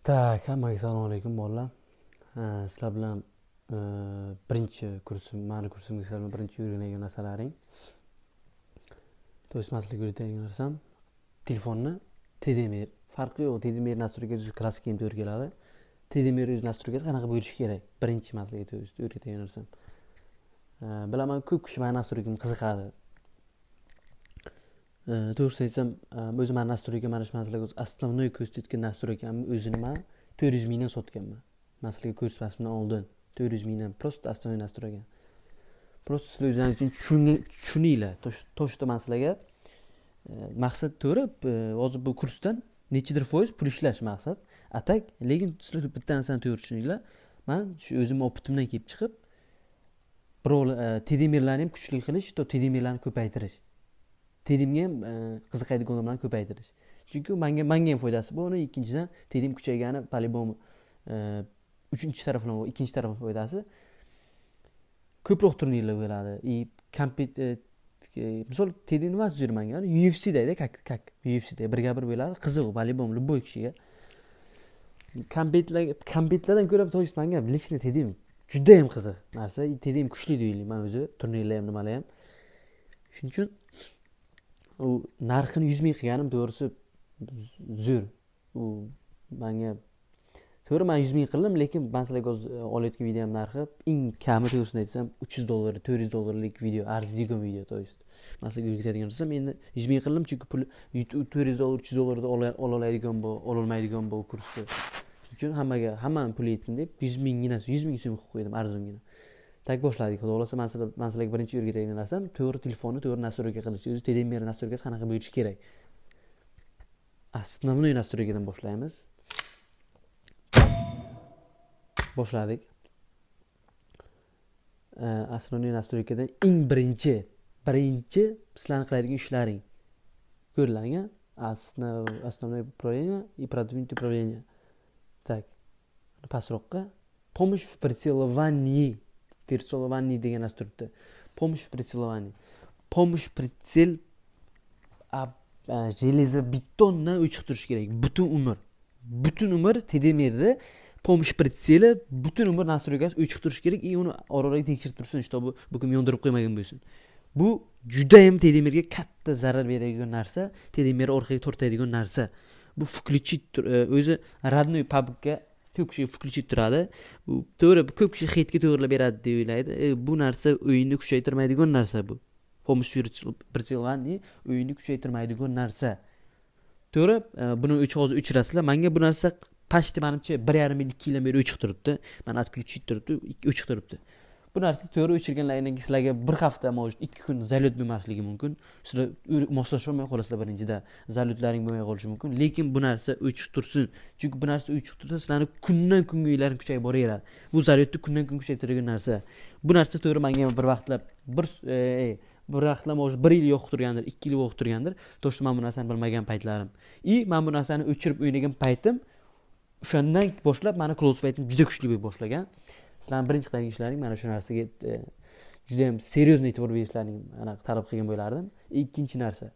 Tak, hammaga assalomu alaykum bolalar. Sizlar bilan birinchi kursim, mani kursimga sizlar bilan birinchi o'rganadigan narsalaring. To'smaslik o'rgatadigan narsam telefonni TDMR. Farqi yo'q, TDMR настройкасы klassik ham to'g'ri keladi. TDMR o'z настройкасы qanaqa bo'lishi kerak? Birinchi maslaga o'rgatadigan narsam. Bilaman ko'p kishi mani настройкамga qiziqadi. To'g'risi aytsam, o'zi mani настройка mana shu maslaga основной ko'rsatgan настройкамni o'zini men 400 mingdan sotganman. Maslaga ko'rsatmasimdan oldin 400 mingdan просто основной настройка. Просто sizlar o'zlaringiz uchun tushuninglar. To'shda men sizlarga maqsad to'g'ri, hozir bu kursdan nechidir foiz pul ishlash maqsad. Atak, lekin sizlar bitta narsani to'g'ri tushuninglar. Men shu o'zim opitimdan kelib chiqib, birov TDMRlarni ham kuchli qilish, TDMRlarni ko'paytirish. TDMga ham qiziqadigan odamlarni ko'paytirish. Chunki menga ham foydasi bor, ikkinchidan TDM kuchaygani по-любому uchinchi taraflama, ikkinchi taraf foydasi ko'proq turnirlar bo'ladi. Misol TDM nimasi yurmanga, UFC'da как UFC'da birga bir bo'ladi, qiziq по-любому любой kishiga. Kompetlardan ko'ra to'g'risi menga lично TDM juda ham qiziq narsa. TDM kuchli deyman o'zi, turnirlar ham nimalar ham. Shuning uchun u narxini 100 ming qilganim to'g'risi zo'r. U menga to'g'ri men 100 ming qildim, lekin men sizlarga olayotgan videom narxi eng kami to'g'risini aytsam $300, $400 video, arziydigan video to'g'risi. Men sizlarga o'rgatadigan narsam endi 100 ming qildim, chunki pul $400, $300 da ola olmaydigan bu kursni. Shuning uchun hammani pul yetsin deb 100 minggina, 100 ming so'm qilib qo'ydim arzongina. Tak boshladik. Xudo xolasa men sizlarga birinchi o'rgatadigan narsam to'g'ri telefonni to'g'ri настройка qilish. O'zi TDMR настройкасы qanaqa bo'lishi kerak? Основной настройкаdan boshlaymiz. Boshladik. Основной настройкаdan eng birinchi sizlarning qiladigan ishlaring. Ko'rlang-a? Основное управление и продвинутое управление. Так. Pastroqqa помощь в прицеловании degan настройка. Помощь в прицеловании. Помощь прицел железобетонdan o'chib turish kerak. Butun umr TDMRda помощь прицели butun umr настройкасы o'chib turish kerak. Uni oraliq tekshirib tursin, shtobi bu kim yondirib qo'ymagan bo'lsin. Bu juda ham TDMRga katta zarar beradigan narsa, TDMR orqaga tortadigan narsa. Bu включить o'zi родной pubga ko'p kishi включить turadi. To'g'ri, ko'p kishi heytga to'g'rilab beradi deb o'ylaydi. Bu narsa o'yinni kuchaytirmaydigan narsa bu. Помощь прицелование o'yinni kuchaytirmaydigan narsa. To'g'ri, buni hozir o'chirasizlar. Menga bu narsa почти menimcha 1,5 yil 2 yildan beri o'chib turibdi. Mana отключить turibdi, o'chib turibdi. Bu narsa to'g'ri o'chirganlaringdan sizlarga bir hafta, может 2 kun zalyot bo'lmasligi mumkin. Sizlar moslashib olmay qolasizlar birinchida. Zalyotlaring bo'lmay qolishi mumkin, lekin bu narsa o'chib tursin. Chunki bu narsa o'chib tursa, sizlarning kundan kunga o'yinlaring kuchayib boraveradi. Bu zalyotni kundan kunga kuchaytiradigan narsa. Bu narsa to'g'ri menga bir vaqtlar может 1 yil yo'q turgandir, 2 yil yo'q turgandir. To'g'ri men bu narsani bilmagan paytlarim. Men bu narsani o'chirib o'ynagan paytim o'shandan boshlab meni close fight'im juda kuchli bo'lib boshlagan. Sizlarning birinchi qilgan ishlaring mana shu narsaga juda ham seriozniy e'tibor berishlaring talab qilgan bo'lardim. Ikkinchi narsa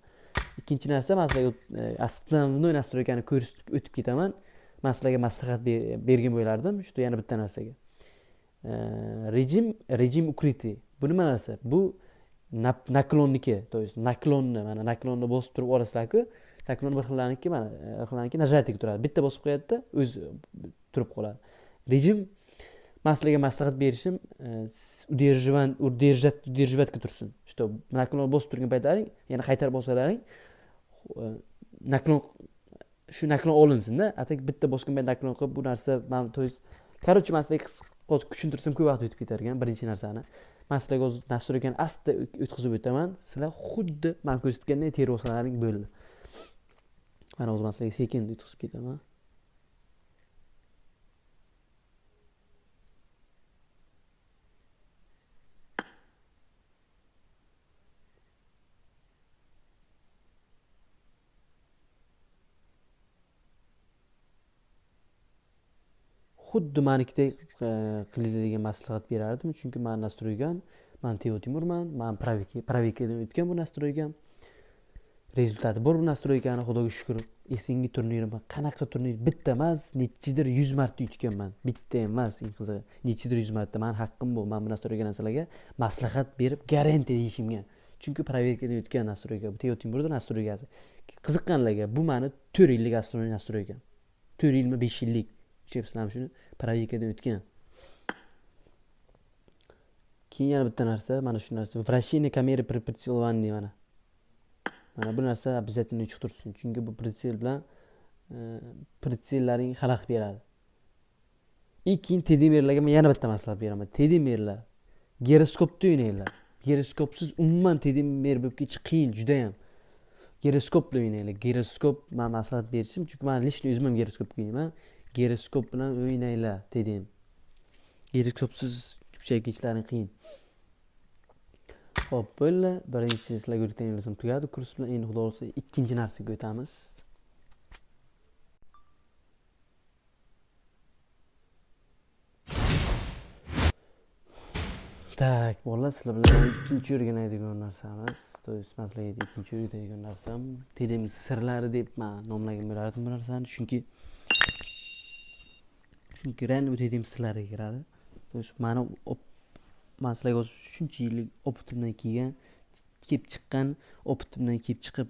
men sizlarga основной настройкani ko'rsatib o'tib ketaman. Men sizlarga maslahat bergan bo'lardim. Shu yana bitta narsaga. Rejim укрытый. Bu nima narsa? Bu naklonniki, то есть naklonni bosib turib olasizlar-ku, naklon bir xillaniki nажатиga turadi. Bitta bosib qo'yadi-da, o'zi turib qoladi. Rejim men sizlarga maslahat berishim удерживать tursin. Что naklon bosib turgan paytlaring, yana qaytarib bosalaring, naklon olinsin-da. Atak bitta bosgan payt naklon qilib bu narsa men то есть короче men sizlarga hozir tushuntirsam ko'p vaqt o'tib ketar ekan birinchi narsani. Men sizlarga hozir настройкani asta o'tkazib o'taman. Sizlar xuddi men ko'rsatganday teri bosalaring bo'ldi. Mana hozir men sizlarga sekin o'tkazib ketaman. Xuddi menikidek qilinglar degan maslahat berardim, chunki men настройкам, men Teo Timurman, men pravikkadan o'tgan bu настройкам. rezultati bor bu nastroykani, xudoga shukr. Esengi turnirimi qanaqa turnir bitta emas, nechidir 100 marta yutganman. Bitta emas, eng qizig'i. Nechidir 100 marta. Men haqqim bu. Men bu nastroyka narsalarga maslahat berib, garantiya deyishimga. Chunki proverkadan o'tgan nastroyka, bu Teotimurda nastroykasi. Qiziqqanlarga bu meni 4 yillik astronomiya nastroyka. 4 yilmi 5 yillik. Tushunasizlarmi shuni? Proverkadan o'tgan. Keyin yana bitta narsa, mana shu narsa. Вращение камеры при прицеловании mana. Mana bu narsa обязательно uchiq tursin. Chunki bu pritsel bilan pritsellaring xalaqit beradi. Keyin tedimerlarga men yana bitta maslahat beraman. Tedimerlar giroskopda o'ynanglar. Giroskopsiz umuman tedimer bo'lib ketish qiyin, juda ham. Giroskop bilan o'ynanglar. Giroskop men maslahat berishim, chunki men lishni o'zim ham giroskop o'ynayman. Giroskop bilan o'ynanglar dedim. Giroskopsiz kuchayib ketishlaring qiyin. Xo'p, bo'ldi. Birinchi sizlarga o'rgatganimiz tugadi. Kurs bilan endi xudo xolisa ikkinchi narsaga o'tamiz. Tak, bolalar, sizlar bilan ikkinchi o'rganadigan narsamiz. To'g'risi, sizlarga ikkinchi o'rgatadigan narsam tedim sirlari deb men nomlagan bo'lardim bu narsani, chunki real bu tedim sirlariga kiradi. To'g'risi, meni men sizlarga shuncha yillik opitimdan kelib chiqqan, opitimdan kelib chiqib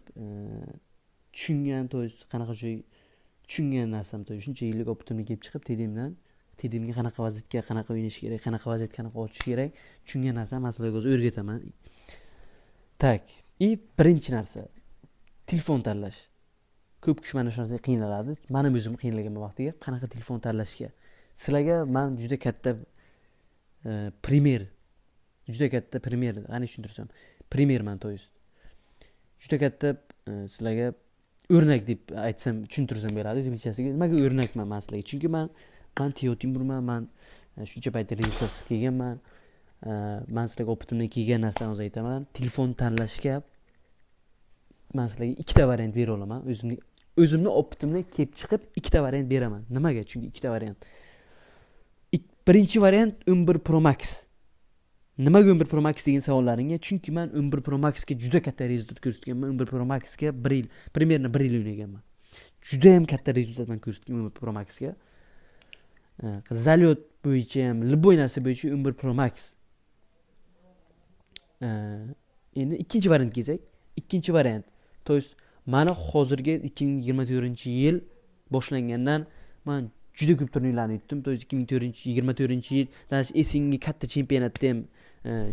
tushungan, to'g'risi qanaqa joy tushungan narsam, to'g'risi shuncha yillik opitimdan kelib chiqib tedimga qanaqa vaziyatga qanaqa o'ynash kerak, qanaqa vaziyatga qanaqa ochish kerak, tushungan narsani men sizlarga o'rgataman. Tak, birinchi narsa telefon tanlash. Ko'p kishi mana shu narsaga qiynaladi. Men ham o'zim qiynalganman vaqtiga qanaqa telefon tanlashga. Sizlarga men juda katta primer qani tushuntirsam, primerman to'g'risi. Juda katta sizlarga o'rnak deb aytsam tushuntirsam bo'ladi. O'zbekchasiga nimaga o'rnakman men sizlarga? Chunki men Teotimurman, men shuncha payt rejissor kelganman. Men sizlarga opitimdan kelgan narsani o'z aytaman. Telefon tanlashga men sizlarga ikkita variant bera olaman. O'zimni opitimdan kelib chiqib ikkita variant beraman. Nimaga? Chunki ikkita variant. Birinchi variant 11 Pro Max. Nimaga 11 Pro Max degan savollaringga? Chunki men 11 Pro Max ga juda katta rezultat ko'rsatganman. 11 Pro Max ga 1 yil, примерно 1 yil o'ynaganman. Juda ham katta rezultatni ko'rsatganman 11 Pro Max ga. Zalyot bo'yicha ham, любой narsa bo'yicha 11 Pro Max. Endi ikkinchi variant kelsak, ikkinchi variant. To'g'risi, mana hozirgi 2024-yil boshlangandan men juda ko'p turnirlarni yutdim. To'g'risi 2024-yil Esengi katta chempionatda ham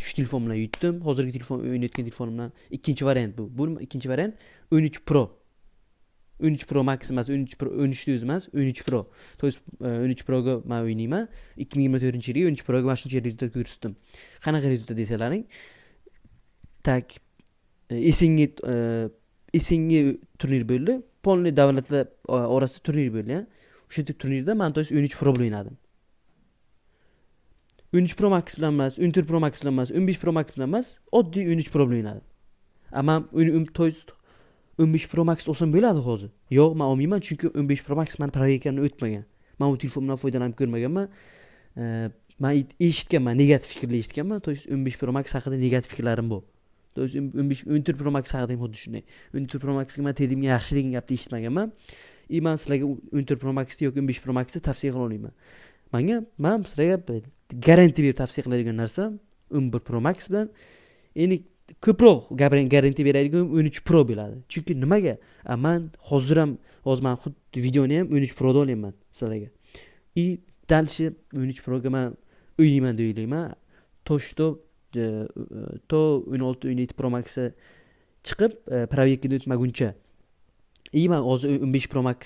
shu telefon bilan yutdim. Hozirgi telefon o'ynayotgan telefonim bilan ikkinchi variant bu. Bu ikkinchi variant 13 Pro. 13 Pro Max emas, 13 Pro, 13 o'zi emas, 13 Pro. To'g'risi 13 Pro ga men o'ynayman. 2024-yilga 13 Pro ga mana shuncha rezultat ko'rsatdim. Qanaqa rezultat desalaring? Tak, Esengi turnir bo'ldi. Polniy davlatlar orasida turnir bo'ldi. O'sha turnirda men to'g'risi 13 Pro bilan o'ynadim. 13 Pro Max bilan emas, 14 Pro Max bilan emas, 15 Pro Max bilan emas, oddiy 13 Pro bilan o'ynadim. Ammo to'g'risi 15 Pro Max olsam bo'ladi hozir. Yo'q, men olmayman, chunki 15 Pro Max men proyektlarni o'tmagan. Men bu telefondan foydalanib ko'rmaganman. Men eshitganman, negativ fikrlar eshitganman. To'g'risi 15 Pro Max haqida negativ fikrlarim bor. To'g'risi 14 Pro Max haqida ham xuddi shunday. 14 Pro Max ga men tedimga yaxshi degan gapni eshitmaganman. Men sizlarga 14 Pro Max yoki 15 Pro Max tavsiya qila olmayman. Men sizlarga garantiya berib tavsiya qiladigan narsam 11 Pro Max bilan endi ko'proq garantiya beradigan 13 Pro bo'ladi. Chunki nimaga? Men hozir men xuddi videoni ham 13 Pro da olyapman sizlarga. Dalshi 13 Pro ga men o'ynayman deb o'ylayman. To 16 Pro Max chiqib proyektga o'tmaguncha. Men hozir 15 Pro Max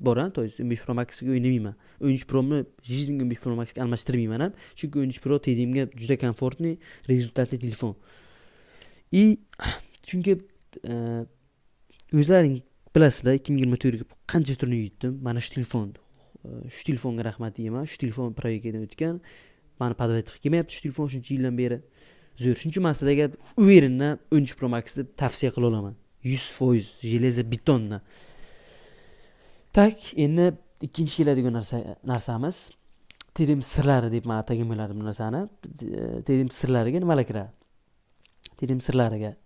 bor, to'g'risi 15 Pro Max ga o'ynamayman. 13 Pro ni жизнь 15 Pro Max ga almashtirmayman ham, chunki 13 Pro tedimga juda komfortli, rezultatli telefon. Chunki o'zlaring bilasizlar, 2024 ga qancha turnir yutdim. Mana shu telefonga rahmat deyman. Shu telefon proyektdan o'tgan. Meni podvetga kelmayapti shu telefon shuncha yildan beri. Zo'r. Shuncha masalaga uverendan 13 Pro Max deb tavsiya qila olaman. 100% железо betonna. Tak, endi ikkinchi keladigan narsamiz tedim sirlari deb men atagan bo'lardim bu narsani. Tedim sirlariga nimalar kiradi? Tedim sirlariga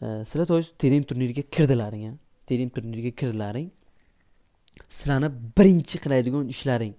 Sizlar to'g'ri terim turniriga kirdilaring, ha. Terim turniriga kirdilaring. Sizlarni birinchi qiladigan ishlaring